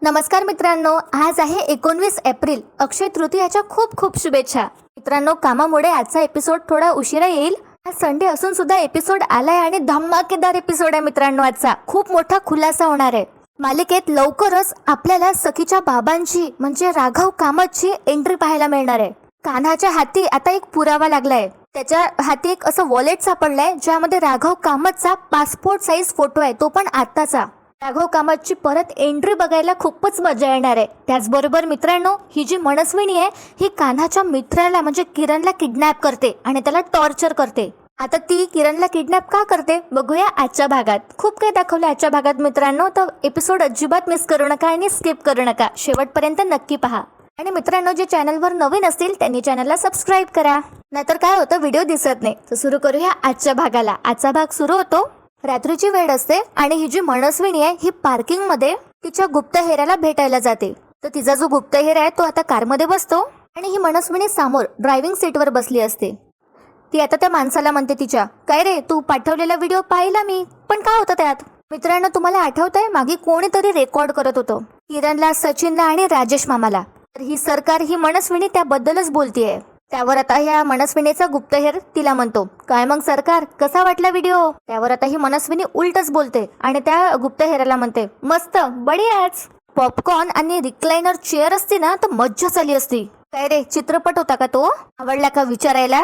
नमस्कार मित्रांनो, आज आहे 19 एप्रिल. अक्षय तृतीयाच्या खूप खूप शुभेच्छा. मित्रांनो, कामामुळे आजचा एपिसोड थोडा उशिरा येईल. आज संडे असून सुद्धा एपिसोड आलाय आणि धमाकेदार एपिसोड आहे मित्रांनो. आजचा खूप मोठा खुलासा होणार आहे. मालिकेत लवकरच आपल्याला सखीच्या बाबांची म्हणजे राघव कामतची एंट्री पाहायला मिळणार आहे. कान्हाच्या हाती आता एक पुरावा लागलाय. त्याच्या हाती एक असं वॉलेट सापडलंय ज्यामध्ये राघव कामतचा पासपोर्ट साईज फोटो आहे, तो पण आत्ताचा. राघव कामतची परत एंट्री बघायला खूपच मजा येणार आहे. त्याचबरोबर मित्रांनो, ही जी मनस्विनी आहे ही कान्हाच्या मित्राला म्हणजे किरणला किडनॅप करते आणि त्याला टॉर्चर करते. आता ती किरणला किडनॅप का करते बघूया आजच्या भागात. खूप काही दाखवलं आजच्या भागात मित्रांनो, तर एपिसोड अजिबात मिस करू नका आणि स्किप करू नका. शेवटपर्यंत नक्की पहा. आणि मित्रांनो, जे चॅनलवर नवीन असतील त्यांनी चॅनलला सबस्क्राईब करा, नाहीतर काय होतं व्हिडिओ दिसत नाही. तर सुरू करूया आजच्या भागाला. आजचा भाग सुरू होतो. रात्रीची वेळ असते आणि ही जी मनस्विनी आहे ही पार्किंग मध्ये तिच्या गुप्तहेराला भेटायला जाते. तर तिचा जो गुप्तहेर आहे तो आता कारमध्ये बसतो आणि ही मनस्विनी समोर ड्रायव्हिंग सीटवर बसली असते. ती आता त्या माणसाला म्हणते तिच्या, काय रे, तू पाठवलेला व्हिडिओ पाहिला मी, पण काय होतं त्यात? मित्रांनो, तुम्हाला आठवतंय मागे कोणीतरी रेकॉर्ड करत होतं किरणला, सचिनला आणि राजेश मामाला. तर ही सरकार ही मनस्विनी त्याबद्दलच बोलतीये. त्यावर आता ह्या मनस्विनीचा गुप्तहेर तिला म्हणतो, काय मग सरकार, कसा वाटला व्हिडिओ? त्यावर आता ही मनस्विनी उलटच बोलते आणि त्या गुप्तहेराला म्हणते, मस्त, बढियाच. पॉपकॉर्न आणि रिक्लायनर चेअर असती ना तर मज्जाच आली असती. काय रे, चित्रपट होता का तो? आवडला का विचारायला?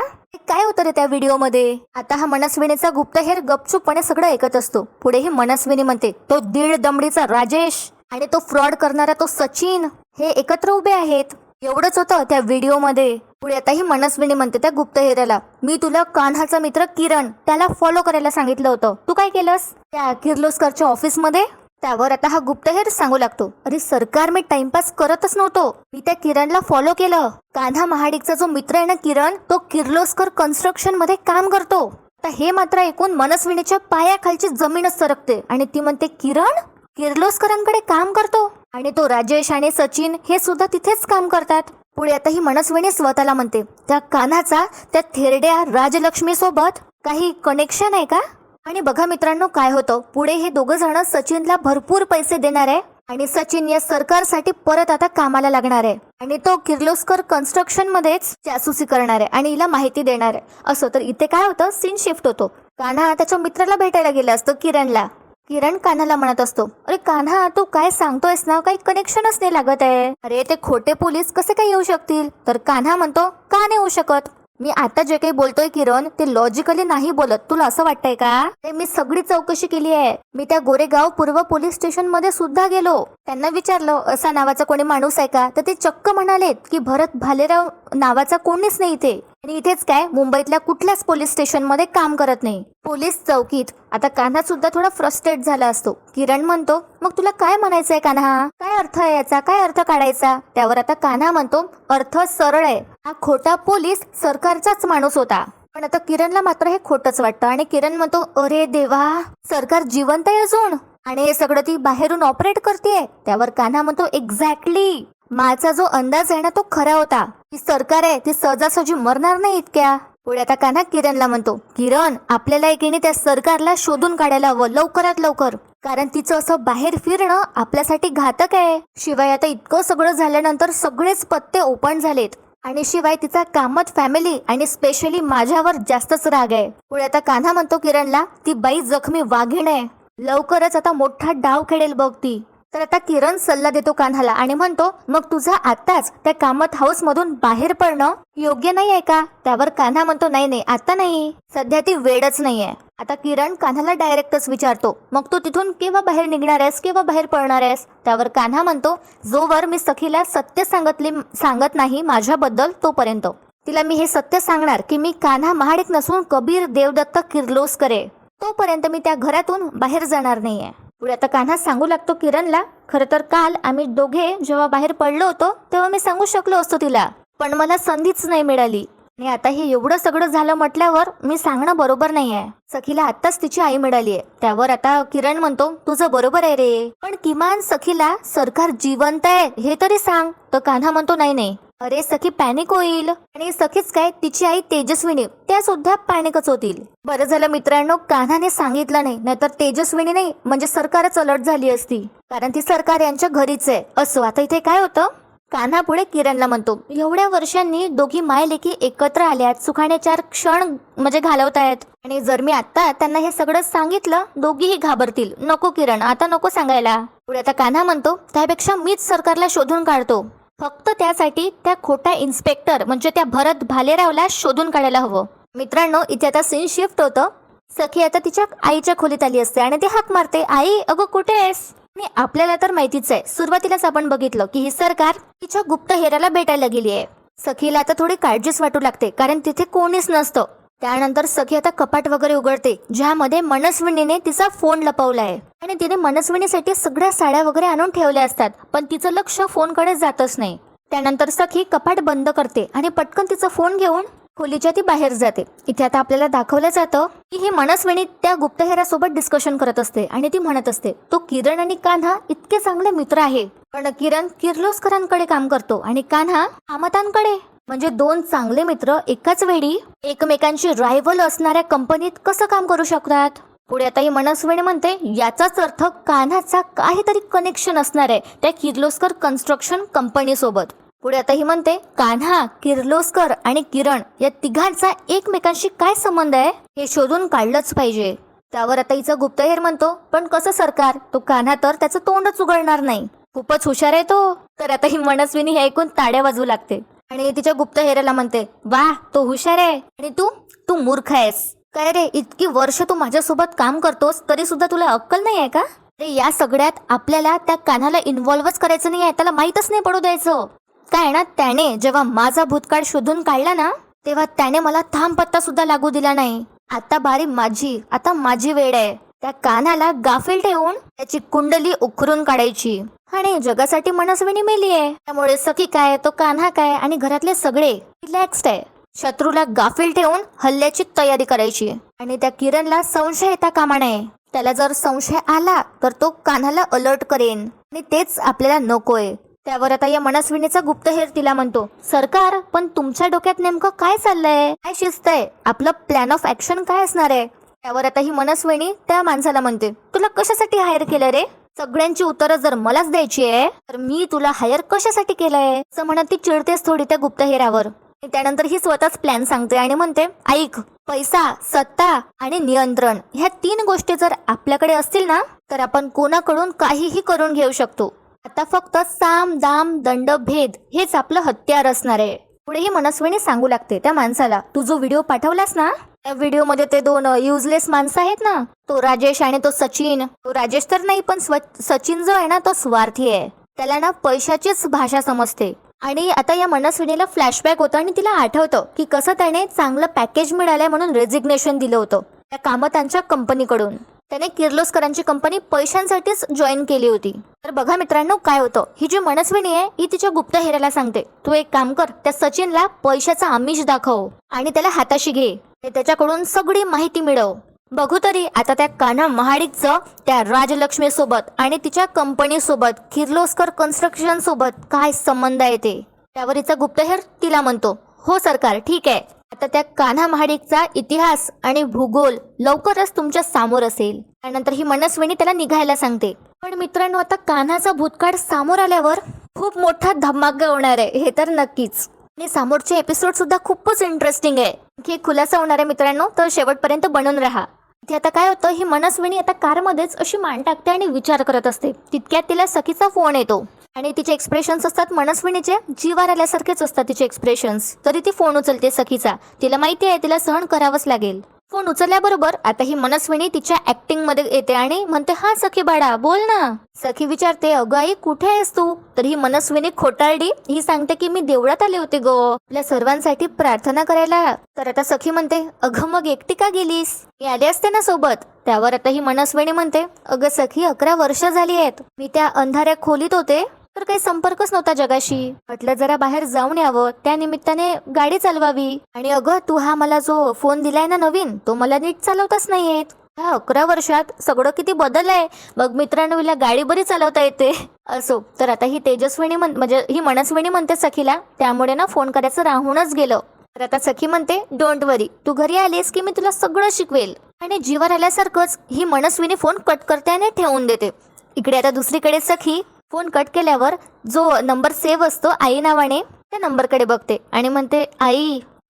काय होतं रे त्या व्हिडिओ मध्ये? आता हा मनस्विनीचा गुप्तहेर गपचूपपणे सगळं ऐकत असतो. पुढे ही मनस्विनी म्हणते, तो दीड दमडीचा राजेश आणि तो फ्रॉड करणारा तो सचिन हे एकत्र उभे आहेत. एवढंच होतं त्या व्हिडिओ मध्ये. पुढे आता ही मनस्विनी म्हणते त्या गुप्तहेराला, मी तुला कान्हाचा मित्र किरण त्याला फॉलो करायला सांगितलं होतं, तू काय केलंस त्या किर्लोस्करच्या ऑफिस मध्ये? त्यावर आता हा गुप्तहेर सांगू लागतो, अरे सरकार, मी टाइमपास करतच नव्हतो, मी त्या किरणला फॉलो केलं. कान्हा महाडिकचा जो मित्र आहे ना किरण, तो किर्लोस्कर कन्स्ट्रक्शन मध्ये काम करतो. आता हे मात्र ऐकून मनस्विनीच्या पायाखालची जमीनच सरकते आणि ती म्हणते, किरण किर्लोस्करांकडे काम करतो आणि तो राजेश आणि सचिन हे सुद्धा तिथेच काम करतात. पुढे आता ही मनस्विनी स्वतःला म्हणते, त्या कान्हाचा त्या थेरड्या राजलक्ष्मी सोबत काही कनेक्शन आहे का? आणि बघा मित्रांनो काय होतं. पुढे हे दोघं जण सचिनला भरपूर पैसे देणार आहे आणि सचिन या सरकारसाठी परत आता कामाला लागणार आहे आणि तो किर्लोस्कर कन्स्ट्रक्शन मध्येच जासूसी करणार आहे आणि हिला माहिती देणार आहे. असं तर इथे काय होतं, सीन शिफ्ट होतो. कान्हा त्याच्या मित्राला भेटायला गेला असतो किरणला. किरण कान्हाला म्हणत असतो, अरे कान्हा, तू काय सांगतोयस ना, काही कनेक्शनच नाही लागत आहे. अरे ते खोटे पोलीस कसे काय येऊ शकतील? तर कान्हा म्हणतो, का नाही येऊ शकत? मी आता जे काही बोलतोय किरण ते लॉजिकली नाही बोलत, तुला असं वाटतंय का? ते मी सगळी चौकशी केली आहे. मी त्या गोरेगाव पूर्व पोलीस स्टेशन मध्ये सुद्धा गेलो, त्यांना विचारलं असा नावाचा कोणी माणूस आहे का, तर ते चक्क म्हणालेत की भरत भालेराव नावाचा कोणीच नाही इथे. आणि इथेच काय, मुंबईतल्या कुठल्याच पोलीस स्टेशन मध्ये काम करत नाही, पोलीस चौकीत. आता कान्हा सुद्धा थोडा फ्रस्ट्रेट झाला असतो. किरण म्हणतो, मग तुला काय म्हणायचंय कान्हा, काय अर्थ आहे याचा, काय अर्थ काढायचा? त्यावर आता कान्हा म्हणतो, अर्थ सरळ आहे, हा खोटा पोलीस सरकारचाच माणूस होता. पण आता किरणला मात्र हे खोटच वाटतं आणि किरण म्हणतो, अरे देवा, सरकार जिवंत आहे अजून आणि हे सगळं ती बाहेरून ऑपरेट करते. त्यावर कान्हा म्हणतो, एक्झॅक्टली, माझा जो अंदाज आहे ना तो खरा होता. ती सरकार आहे ती सहजासहजी मरणार नाही इतक्या. पुढे आता कान्हा किरणला म्हणतो, किरण, आपल्याला एकीने त्या सरकारला शोधून काढायला हवं लवकरात लवकर, कारण तिचं असं बाहेर फिरणं आपल्यासाठी घातक आहे. शिवाय आता इतकं सगळं झाल्यानंतर सगळेच पत्ते ओपन झालेत आणि शिवाय तिचा कामत फॅमिली आणि स्पेशली माझ्यावर जास्तच राग आहे. पुढे आता कान्हा म्हणतो किरणला, ती बाई जखमी वाघीण आहे, लवकरच आता मोठा डाव खेळेल बघ ती. तर आता किरण सल्ला देतो कान्हाला आणि म्हणतो, मग तुझा आताच त्या कामत हाऊस मधून बाहेर पडणं योग्य नाही आहे का? त्यावर कान्हा म्हणतो, नाही नाही, आता नाही, सध्या ती वेळच नाहीये. आता किरण कान्हाला डायरेक्टच विचारतो, मग तू तिथून केव्हा बाहेर निघणार आहेस, केव्हा बाहेर पडणार आहेस? त्यावर कान्हा म्हणतो, जोवर मी सखीला सत्य सांगत नाही माझ्याबद्दल तोपर्यंत तिला मी हे सत्य सांगणार की मी कान्हा महाडिक नसून कबीर देवदत्त किर्लोस्कर आहे, तोपर्यंत मी त्या घरातून बाहेर जाणार नाहीये. पुढे आता कान्हा सांगू लागतो किरणला, खरं तर काल आम्ही दोघे जेव्हा बाहेर पडलो होतो तेव्हा मी सांगू शकलो असतो तिला, पण मला संधीच नाही मिळाली आणि आता हे एवढं सगळं झालं म्हटल्यावर मी सांगणं बरोबर नाहीये. सखीला आत्ताच तिची आई मिळाली आहे. त्यावर आता किरण म्हणतो, तुझं बरोबर आहे रे, पण किमान सखीला सरकार जिवंत आहे हे तरी सांग. तर कान्हा म्हणतो, नाही नाही, अरे सखी पॅनिक होईल. आणि सखीच काय तिची आई तेजस्विनी त्या सुद्धा पॅनिकच होतील. बरं झालं मित्रांनो कान्हाने सांगितलं नाही, नाहीतर तेजस्विनी नाही म्हणजे सरकारच अलर्ट झाली असती, कारण ती सरकार यांच्या घरीच आहे. असो आता इथे काय होतं, कान्हा पुढे किरणला म्हणतो, एवढ्या वर्षांनी दोघी मायलेकी एकत्र आल्यात, सुखाने 4 क्षण म्हणजे घालवतायत, आणि जर मी आता त्यांना हे सगळं सांगितलं दोघीही घाबरतील. नको किरण आता नको सांगायला. पुढे आता कान्हा म्हणतो, त्यापेक्षा मीच सरकारला शोधून काढतो. फक्त त्यासाठी त्या खोट्या इन्स्पेक्टर म्हणजे त्या भरत भालेरावला शोधून काढायला हवं. मित्रांनो इथे आता सीन शिफ्ट होतं. सखी आता तिच्या आईच्या खोलीत आली असते आणि ती हाक मारते, आई अगं कुठे आहेस. आणि आपल्याला तर माहितीच आहे, सुरुवातीलाच आपण बघितलं की ही सरकार तिच्या गुप्तहेराला भेटायला गेली आहे. सखीला आता थोडी काळजीच वाटू लागते कारण तिथे कोणीच नसतं. त्यानंतर सखी आता कपाट वगैरे उघडते ज्यामध्ये मनस्विनीने तिचा फोन लपवलाय, आणि तिने मनस्विनीसाठी सगळ्या साड्या वगैरे आणून ठेवल्या असतात, पण तिचं लक्ष फोनकडे जातच नाही. त्यानंतर सखी कपाट बंद करते आणि पटकन तिचा फोन घेऊन खोलीच्या ती बाहेर जाते. इथे आता आपल्याला दाखवलं जातं की ही मनस्विनी त्या गुप्तहेरासोबत डिस्कशन करत असते आणि ती म्हणत असते, तो किरण आणि कान्हा इतके चांगले मित्र आहे, पण किरण किर्लोस्करांकडे काम करतो आणि कान्हा कामतांकडे. म्हणजे 2 चांगले मित्र एकाच वेळी एकमेकांची रायव्हल असणाऱ्या कंपनीत कसं काम करू शकतात. पुढे आता ही मनस्विनी म्हणते, याचाच अर्थ कान्हाचा काहीतरी कनेक्शन असणार आहे त्या किर्लोस्कर कन्स्ट्रक्शन कंपनी सोबत. पुढे आता ही म्हणते, कान्हा, किर्लोस्कर आणि किरण या तिघांचा एकमेकांशी काय संबंध आहे हे शोधून काढलंच पाहिजे. त्यावर आता हिचा गुप्तहेर म्हणतो, पण कसं सरकार, तो कान्हा तर त्याचं तोंडच उघडणार नाही, खूपच हुशार आहे तो. तर आता ही मनस्विनी हे ऐकून ताड्या वाजवू लागते आणि तिच्या गुप्तहेराला म्हणते, वाह तो हुशार आहे आणि तू मूर्ख आहेस. काय रे, इतकी वर्ष तू माझ्यासोबत काम करतोस तरी सुद्धा तुला अक्कल नाही आहे का. अरे या सगळ्यात आपल्याला त्या कान्हाला इन्व्हॉल्वच करायचं नाही आहे, त्याला माहीतच नाही पडू द्यायचं. काय ना, त्याने जेव्हा माझा भूतकाळ शोधून काढला ना तेव्हा त्याने मला थांब पत्ता सुद्धा लागू दिला नाही. आता बारी माझी, आता माझी वेळ आहे. त्या कान्हाला गाफील ठेवून त्याची कुंडली उखरून काढायची. आणि जगासाठी मनस्विनी मेली आहे, त्यामुळे सखी काय, तो कान्हा काय आणि घरातले सगळे रिलॅक्स्ड आहे. शत्रूला गाफील ठेवून हल्ल्याची तयारी करायची. आणि त्या किरणला संशय येता कामा नये. त्याला जर संशय आला तर तो कान्हाला अलर्ट करेन, आणि तेच आपल्याला नकोय. त्यावर आता या मनस्विनीचा गुप्तहेर तिला म्हणतो, सरकार पण तुमच्या डोक्यात नेमकं काय चाललंय, काय शिस्त आहे, आपलं प्लॅन ऑफ ऍक्शन काय असणार आहे. त्यावर आता ही मनस्विनी त्या माणसाला म्हणते, तुला कशासाठी हायर केलं रे. सगळ्यांची उत्तरं जर मलाच द्यायची आहे तर मी तुला हायर कशासाठी केलंय असं म्हणत ती चिडतेच थोडी त्या गुप्तहेरावर. त्यानंतर ही स्वतःच प्लॅन सांगते आणि म्हणते, ऐक, पैसा, सत्ता आणि नियंत्रण ह्या 3 गोष्टी जर आपल्याकडे असतील ना तर आपण कोणाकडून काहीही करून घेऊ शकतो. आता फक्त साम दाम दंड भेद हेच आपलं हत्यार असणार आहे. पुढे ही मनस्विनी सांगू लागते त्या माणसाला, तू जो व्हिडिओ पाठवलास ना त्या व्हिडिओ मध्ये ते 2 युजलेस माणसं आहेत ना, तो राजेश आणि तो सचिन. तो राजेश तर नाही पण सचिन जो आहे ना तो स्वार्थी आहे, त्याला ना पैशाचीच भाषा समजते. आणि आता या मनस्विनीला फ्लॅशबॅक होतं आणि तिला आठवतं की कसं त्याने चांगलं पॅकेज मिळालंय म्हणून रेजिग्नेशन दिलं होतं त्या कामतांच्या कंपनीकडून. त्याने किर्लोस्करांची कंपनी पैशांसाठीच जॉईन केली होती. तर बघा मित्रांनो काय होतं, ही जी मनस्विनी आहे ही तिच्या गुप्तहेराला सांगते, तू एक काम कर, त्या सचिनला पैशाचा आमिष दाखव आणि त्याला हाताशी घे, त्याच्याकडून सगळी माहिती मिळव. बघू तरी आता त्या कान्हा महाडिकचं त्या राजलक्ष्मी सोबत आणि तिच्या कंपनी सोबत किर्लोस्कर कन्स्ट्रक्शन सोबत काय संबंध आहे ते. त्यावर हिचा गुप्तहेर तिला म्हणतो, हो सरकार ठीक आहे, आता त्या कान्हा महाडिकचा इतिहास आणि भूगोल लवकरच तुमच्या समोर असेल. त्यानंतर ही मनस्विनी त्याला निघायला सांगते. पण मित्रांनो आता कान्हाचा भूतकाळ समोर आल्यावर खूप मोठा धमाका होणार आहे हे तर नक्कीच. आणि समोरचे एपिसोड सुद्धा खूपच इंटरेस्टिंग आहे, की खुलासा होणार आहे मित्रांनो, तर शेवटपर्यंत बनून राहा. इथे आता काय होतं, ही मनस्विनी आता कारमध्येच अशी मान टाकते आणि विचार करत असते. तितक्यात तिला सखीचा फोन येतो आणि तिचे एक्सप्रेशन्स असतात मनस्विनीचे जीवार आल्यासारखेच असतात तिचे एक्सप्रेशन्स. तरी ती फोन उचलते सखीचा, तिला माहिती आहे तिला सहन करावंच लागेल. फोन उचलल्याबरोबर आता ही मनस्विनी तिच्या ऍक्टिंग मध्ये येते आणि म्हणते, हा सखी बाळा बोल ना. सखी विचारते, अगं आई कुठे आहेस तू. तर ही मनस्विनी खोटारडी ही सांगते की मी देवळात आले होते गो आपल्या सर्वांसाठी प्रार्थना करायला. तर आता सखी म्हणते, अगं मग एकटी का गेलीस, मी आले असते ना सोबत. त्यावर आता ही मनस्विनी म्हणते, अगं सखी 11 वर्ष झाली आहेत, मी त्या अंधाऱ्या खोलीत होते तर काही संपर्कच नव्हता जगाशी, म्हटलं जरा बाहेर जाऊन यावं, त्या निमित्ताने गाडी चालवावी. आणि अगं तू हा मला जो फोन दिलाय ना नवीन, तो मला नीट चालवताच नाही येत. ह्या 11 वर्षात सगळं किती बदललंय. मग मित्रांनो, हिला गाडी बरी चालवता येते. असो, तर आता ही तेजस्विनी म्हणजे ही मनस्विनी म्हणते सखीला, त्यामुळे ना फोन करायचं राहूनच गेलं. तर आता सखी म्हणते, डोंट वरी, तू घरी आलीस की मी तुला सगळं शिकवेल. आणि जीवर आल्यासारखंच ही मनस्विनी फोन कट करते आणि ठेवून देते. इकडे आता दुसरीकडे सखी फोन कट केल्यावर जो नंबर सेव्ह असतो आई नावाने, त्या नंबरकडे बघते आणि म्हणते,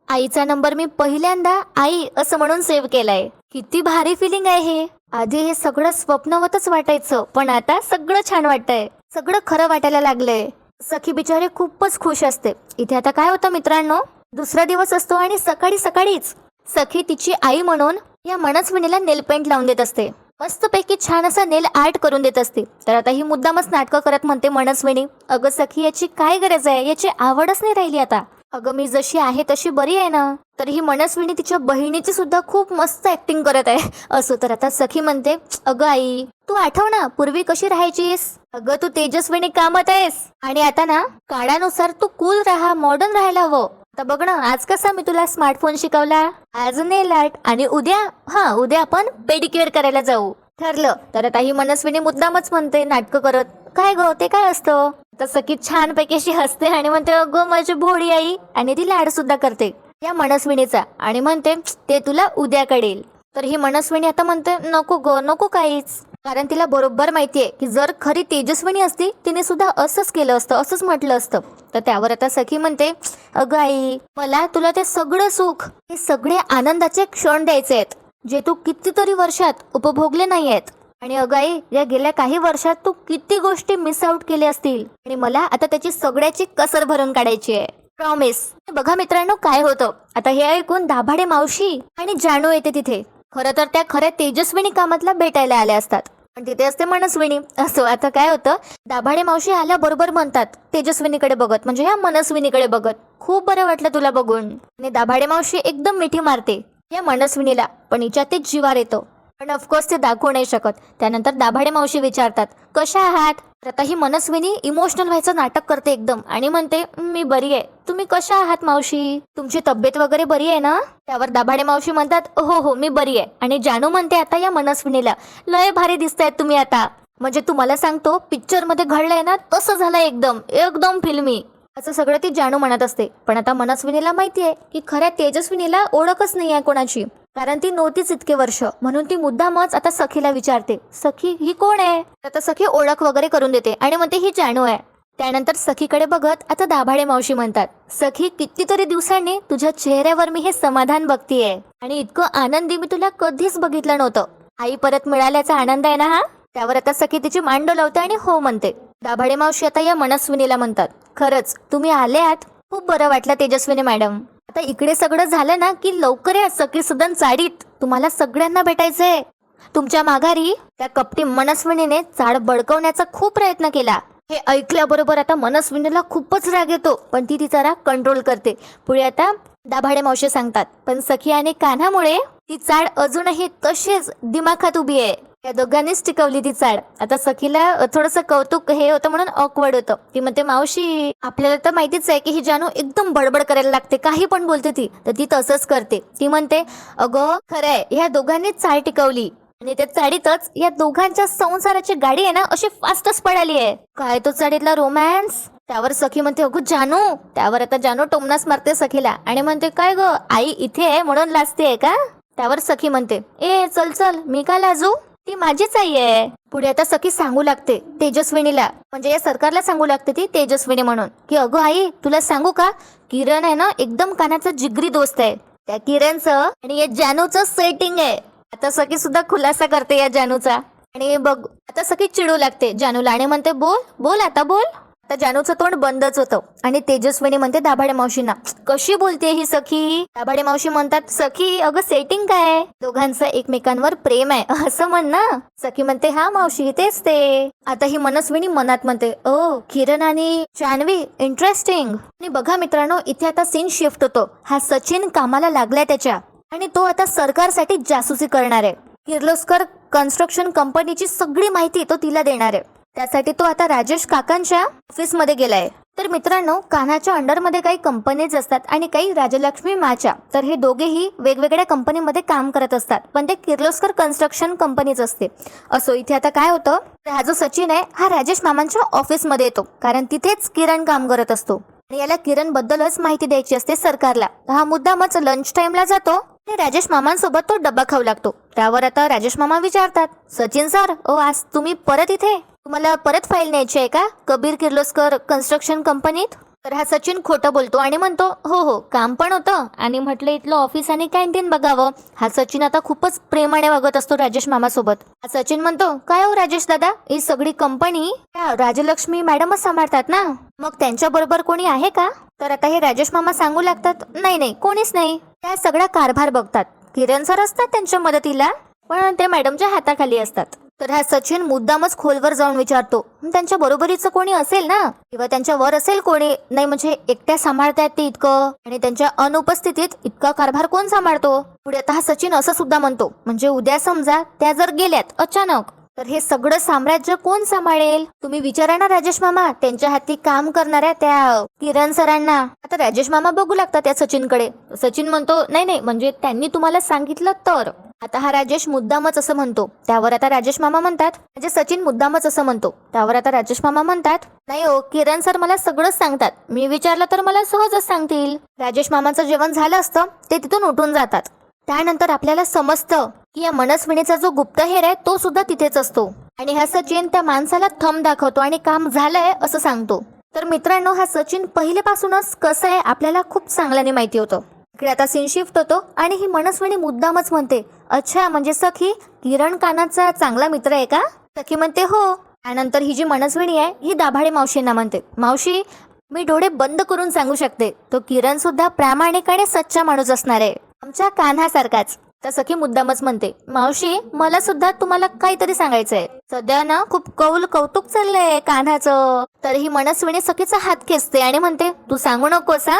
आईचा नंबर मी पहिल्यांदा आई असं म्हणून सेव्ह केलाय. किती भारी फिलिंग आहे हे. आधी हे सगळं स्वप्नवतच वाटायचं, पण आता सगळं छान वाटतंय, सगळं खरं वाटायला लागलंय. सखी बिचारी खूपच खुश असते. इथे आता काय होतं मित्रांनो, दुसरा दिवस असतो आणि सकाळीच सखी तिची आई म्हणून या मनस्विनीला नेल पेंट लावून देत असते. मस्तपैकी छान असा नेल आर्ट करून देत असते. तर आता ही मुद्दामच नाटकं करत म्हणते मनस्विनी, अगं सखी, याची काय गरज आहे, याची आवडच नाही राहिली आता. अगं मी जशी आहे तशी बरी आहे ना. तर ही मनस्विनी तिच्या बहिणीची सुद्धा खूप मस्त ऍक्टिंग करत आहे. असो, तर आता सखी म्हणते, अगं आई, तू आठव ना पूर्वी कशी राहायचीस. अगं तू तेजस्विनी कामात आहेस आणि आता ना काळानुसार तू कूल राहा, मॉडर्न राहायला हवं. आता बघ ना, आज कसा मी तुला स्मार्टफोन शिकवला, आज नेल आर्ट, आणि उद्या आपण पेडिक्युअर करायला जाऊ. ठरलं. तर आता ही मनस्विनी मुद्दामच म्हणते नाटकं करत, काय ग ते काय असतं. तर सखी छान पैकी अशी हसते आणि म्हणते, अगं माझी भोळी आई, आणि ती लाड सुद्धा करते या मनस्विनीचा आणि म्हणते, ते तुला उद्या कळेल. तर ही मनस्विनी आता म्हणते, नको ग, नको काहीच. कारण तिला बरोबर माहितीये की जर खरी तेजस्विनी असती तिने सुद्धा असंच केलं असतं, असंच म्हटलं असतं. तर त्यावर आता सखी म्हणते, अगं आई, मला तुला ते सगळं सुख, हे सगळे आनंदाचे क्षण द्यायचे आहेत, जे तू कितीतरी वर्षात उपभोगले नाही आहेत. आणि अगं आई, या गेल्या काही वर्षात तू किती गोष्टी मिस आउट केल्या असतील आणि मला आता त्याची सगळ्याची कसर भरून काढायची आहे. प्रॉमिस. बघा मित्रांनो काय होतं. आता हे ऐकून दाभाडे मावशी आणि जानू येते तिथे. खरं तर त्या खऱ्या तेजस्विनी कामातला भेटायला आल्या असतात, पण तिथे असते मनस्विनी. असो, आता काय होतं, दाभाडे मावशी आल्याबरोबर म्हणतात तेजस्विनीकडे बघत, म्हणजे ह्या मनस्विनीकडे बघत, खूप बरं वाटलं तुला बघून. आणि दाभाडे मावशी एकदम मिठी मारते या मनस्विनीला, पण हिच्यात ते जिवार येतो. पण ऑफकोर्स ते दाखवू नाही शकत. त्यानंतर दाभाडे मावशी विचारतात, कशा आहात. तर आता ही मनस्विनी इमोशनल व्हायचं नाटक करते एकदम आणि म्हणते, मी बरी आहे, तुम्ही कशा आहात मावशी, तुमची तब्येत वगैरे बरी आहे ना. त्यावर दाभाडे मावशी म्हणतात, हो मी बरी आहे. आणि जानू म्हणते आता या मनस्विनीला, लय भारी दिसतायत तुम्ही आता, म्हणजे तुम्हाला सांगतो पिक्चर मध्ये घडलंय ना तसं झालंय, एकदम फिल्मी. असं सगळं ती जानू म्हणत असते. पण आता मनस्विनीला माहितीये की खऱ्या तेजस्विनीला ओळखच नाही आहे कोणाची, कारण ती नव्हतीच इतके वर्ष. म्हणून ती मुद्दामच आता सखीला विचारते, सखी ही कोण आहे. आता सखी ओळख वगैरे करून देते आणि म्हणते ही जानू आहे. त्यानंतर सखीकडे बघत आता दाभाडे मावशी म्हणतात, सखी, कितीतरी दिवसांनी तुझ्या चेहऱ्यावर मी हे समाधान बघतीये आणि इतकं आनंदी मी तुला कधीच बघितलं नव्हतं. आई परत मिळाल्याचा आनंद आहे ना हा. त्यावर आता सखी तिची मान डोलावते आणि हो म्हणते. दाभाडे मावशी आता या मनस्विनीला म्हणतात, खरंच तुम्ही आल्यात, खूप बरं वाटलं तेजस्विनी मॅडम. आता इकडे सगळं झालं ना की लवकर या सखी सदन चाडीत, तुम्हाला सगळ्यांना भेटायचंय. तुमच्या माघारी त्या कपटी मनस्विनीने चाड बडकवण्याचा खूप प्रयत्न केला. हे ऐकल्याबरोबर आता मनस्विनीला खूपच राग येतो, पण ती तिचा राग कंट्रोल करते. पुढे आता दाभाडे मावशी सांगतात, पण सखी आणि कान्हामुळे ती चाड अजूनही तशीच दिमाखात उभी आहे. या दोघांनीच टिकवली ती चाड. आता सखीला थोडंसं कौतुक हे होतं म्हणून ऑकवर्ड होतं. ती म्हणते, मावशी, आपल्याला तर माहितीच आहे की ही जानू एकदम बडबड करायला लागते, काही पण बोलते ती, तर ती तसंच करते. ती म्हणते, अगं खरंय, ह्या दोघांनीच चाड टिकवली आणि त्या चाडीतच या दोघांच्या संसाराची गाडी आहे ना अशी फास्टच पडाली आहे. काय तो चाडीतला रोमॅन्स. त्यावर सखी म्हणते, अगं जानू. त्यावर आता जानू टोमनास मारते सखीला आणि म्हणते, काय ग आई इथे आहे म्हणून लाजते का. त्यावर सखी म्हणते, ए चल मी का लाजू, ती माझीच आई आहे. पुढे आता सखी सांगू लागते तेजस्विनीला, म्हणजे या सरकारला सांगू लागते ती तेजस्विनी म्हणून, की अगं आई, तुला सांगू का, किरण आहे ना एकदम कानाचा जिगरी दोस्त आहे. त्या किरणचं आणि या जानूचं सेटिंग आहे. आता सखी सुद्धा खुलासा करते या जानूचा. आणि बघ आता सखी चिडू लागते जानूला आणि म्हणते, बोल आता बोल. आता जानूचं तोंड बंदच होतं आणि तेजस्विनी म्हणते दाभाडे मावशींना, कशी बोलते ही सखी. दाभाडे मावशी म्हणतात, सखी अगं सेटिंग काय, दोघांचं एकमेकांवर प्रेम आहे असं म्हण ना. सखी म्हणते, हा मावशी तेच ते. आता ही मनस्विनी मनात म्हणते, ओ किरण आणि जान्हवी इंटरेस्टिंग. आणि बघा मित्रांनो, इथे आता सीन शिफ्ट होतो. हा सचिन कामाला लागलाय त्याच्या आणि तो आता सरकारसाठी जासूसी करणार आहे. किर्लोस्कर कन्स्ट्रक्शन कंपनीची सगळी माहिती तो तिला देणार आहे. त्यासाठी तो आता राजेश काकांच्या ऑफिसमध्ये गेलाय. तर मित्रांनो, कान्हाच्या अंडरमध्ये काही कंपनीज असतात आणि काही राजलक्ष्मी माच्या. तर हे दोघेही वेगवेगळ्या कंपनीमध्ये काम करत असतात, पण ते किर्लोस्कर कन्स्ट्रक्शन कंपनीच असते. असो, इथे आता काय होतं, हा जो सचिन आहे हा राजेश मामांच्या ऑफिसमध्ये येतो, कारण तिथेच किरण काम करत असतो आणि याला किरण बद्दलच माहिती द्यायची असते सरकारला. हा मुद्दामच लंच टाइमला जातो आणि राजेश मामांसोबत तो डब्बा खाऊ लागतो. त्यावर आता राजेश मामा विचारतात, सचिन सर, ओ आज तुम्ही परत इथे, तुम्हाला परत फाईल न्यायची आहे का कबीर किर्लोस्कर कन्स्ट्रक्शन कंपनीत? तर हा सचिन खोटं बोलतो आणि म्हणतो, हो हो, काम पण होतं आणि म्हटलं इथलं ऑफिस आणि कॅन्टीन बघावं. हा सचिन आता खूपच प्रेमाने वागत असतो राजेश मामासोबत. हा सचिन म्हणतो, काय हो राजेश दादा, ही सगळी कंपनी त्या राजलक्ष्मी मॅडमच सांभाळतात ना, मग त्यांच्या बरोबर कोणी आहे का? तर आता हे राजेश मामा सांगू लागतात, नाही नाही, कोणीच नाही, त्या सगळा कारभार बघतात. किरण सर असतात त्यांच्या मदतीला, पण ते मॅडमच्या हाताखाली असतात. तर हा सचिन मुद्दामच खोलवर जाऊन विचारतो, त्यांच्या बरोबरीचं कोणी असेल ना, किंवा त्यांच्या वर असेल कोणी, नाही म्हणजे एकट्या सांभाळतायत ते इतकं, आणि त्यांच्या अनुपस्थितीत इतका कारभार कोण सांभाळतो? पुढे आता हा सचिन असं सुद्धा म्हणतो, म्हणजे उद्या समजा त्या जर गेल्यात अचानक, तर हे सगळं साम्राज्य कोण सांभाळेल? तुम्ही विचारा ना राजेश मामा त्यांच्या हाती काम करणाऱ्या त्या किरण सरांना. आता राजेश मामा बघू लागतात त्या सचिनकडे. सचिन म्हणतो, नाही नाही, म्हणजे त्यांनी तुम्हाला सांगितलं तर. आता हा राजेश मुद्दामच असं म्हणतो. त्यावर आता राजेश मामा म्हणतात, म्हणजे सचिन मुद्दामच असं म्हणतो. त्यावर आता राजेश मामा म्हणतात, नाही हो, किरण सर मला सगळंच सांगतात, मी विचारलं तर मला सहजच सांगतील. राजेश मामाचं जेवण झालं असतं, ते तिथून उठून जातात. त्यानंतर आपल्याला समजतं की या मनस्विनीचा जो गुप्तहेर आहे तो सुद्धा तिथेच असतो आणि हा सचिन त्या माणसाला थंब दाखवतो आणि काम झालंय असं सांगतो. तर मित्रांनो, हा सचिन पहिलेपासूनच कसं आहे आपल्याला खूप चांगल्याने माहिती होतं. इकडे आता सीन शिफ्ट होतो आणि ही मनस्विनी मुद्दामच म्हणते, अच्छा म्हणजे सखी किरण कानाचा चांगला मित्र आहे का? सखी म्हणते हो. त्यानंतर ही जी मनस्विनी आहे ही दाभाडे मावशींना म्हणते, मावशी मी डोळे बंद करून सांगू शकते, तो किरण सुद्धा प्रामाणिक आणि सच्चा माणूस असणार आहे, आमच्या कान्हासारखाच. तर सखी मुद्दामच म्हणते, मावशी मला सुद्धा तुम्हाला काहीतरी सांगायचंय, सध्या ना खूप कौतुक चाललंय कान्हाचं. तर ही मनस्विनी सखीचा हात खेचते आणि म्हणते, तू सांगू नकोस हा.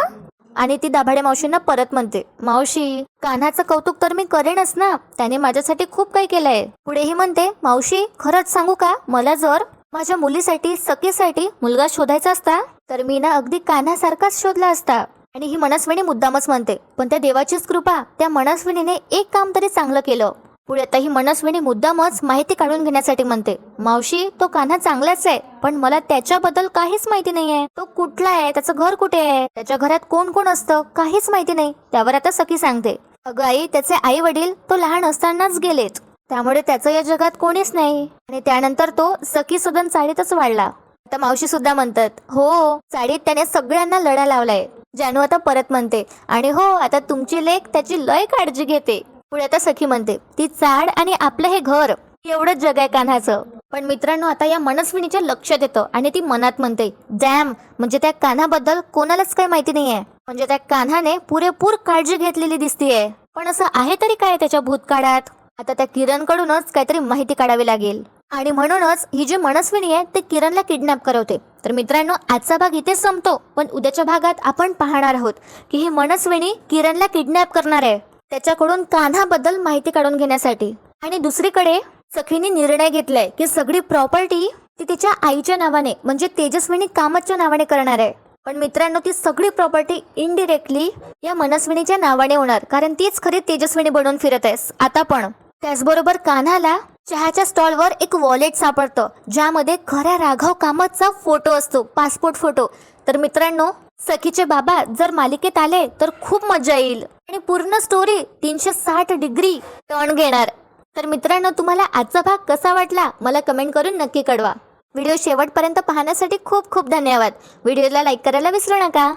आणि ती दाभाडे मावशींना परत म्हणते, मावशी कान्हाचं कौतुक तर मी करेनच ना, त्याने माझ्यासाठी खूप काही केलंय. पुढेही म्हणते, मावशी खरंच सांगू का, मला जर माझ्या मुलीसाठी सखीसाठी मुलगा शोधायचा असता तर मी ना अगदी कान्हासारखाच शोधला असता. आणि ही मनस्विनी मुद्दामच म्हणते, पण त्या देवाचीच कृपा, त्या मनस्विनीने एक काम तरी चांगलं केलं. पुढे आता ही मनस्विनी मुद्दामच माहिती काढून घेण्यासाठी म्हणते, मावशी तो कान्हा चांगलाच आहे, पण मला त्याच्याबद्दल काहीच माहिती नाहीये. तो कुठला आहे, त्याचं घर कुठे आहे, त्याच्या घरात कोण कोण असतं, काहीच माहिती नाही. त्यावर आता सखी सांगते, अगं आई, त्याचे आई वडील तो लहान असतानाच गेलेत, त्यामुळे त्याचं या जगात कोणीच नाही. आणि त्यानंतर तो सखी सुद्धा चाळीतच वाढला. आता मावशी सुद्धा म्हणतात, हो चाळीत त्याने सगळ्यांना लढा लावलाय. जानू आता परत म्हणते, आणि हो आता तुमची लेक त्याची लय काळजी घेते. पुढे आता सखी म्हणते, ती चाड आणि आपलं हे घर एवढंच जग आहे कान्हाचं. पण मित्रांनो, आता या मनस्विनीच्या लक्षात येतं आणि ती मनात म्हणते, डॅम, म्हणजे त्या कान्हाबद्दल कोणालाच काही माहिती नाहीये, म्हणजे त्या कान्हाने पुरेपूर काळजी घेतलेली दिसतीये. पण असं आहे तरी काय त्याच्या भूतकाळात? आता त्या किरणकडूनच काहीतरी माहिती काढावी लागेल आणि म्हणूनच ही जी मनस्विनी आहे ते किरणला किडनॅप करवते. तर मित्रांनो, आजचा भाग इथेच संपतो, पण उद्याच्या भागात आपण पाहणार आहोत की ही मनस्विनी किरणला किडनॅप करणार आहे त्याच्याकडून कान्हाबद्दल माहिती काढून घेण्यासाठी. आणि दुसरीकडे सखीने निर्णय घेतलाय की सगळी प्रॉपर्टी ती तिच्या आईच्या नावाने म्हणजे तेजस्विनी कामतच्या नावाने करणार आहे. पण मित्रांनो, ती सगळी प्रॉपर्टी इनडिरेक्टली या मनस्विनीच्या नावाने होणार, कारण तीच खरी तेजस्विनी बनून फिरत आहे आता पण. त्याचबरोबर कान्हाला चहाच्या स्टॉलवर एक वॉलेट सापडतं ज्यामध्ये खऱ्या राघव कामतचा फोटो असतो, पासपोर्ट फोटो. तर मित्रांनो, सखीचे बाबा जर मालिकेत आले तर खूप मजा येईल आणि पूर्ण स्टोरी 360 डिग्री टर्न घेणार. तर मित्रांनो, तुम्हाला आजचा भाग कसा वाटला मला कमेंट करून नक्की कळवा. व्हिडिओ शेवटपर्यंत पाहण्यासाठी खूप खूप धन्यवाद. व्हिडिओला लाईक करायला विसरू नका.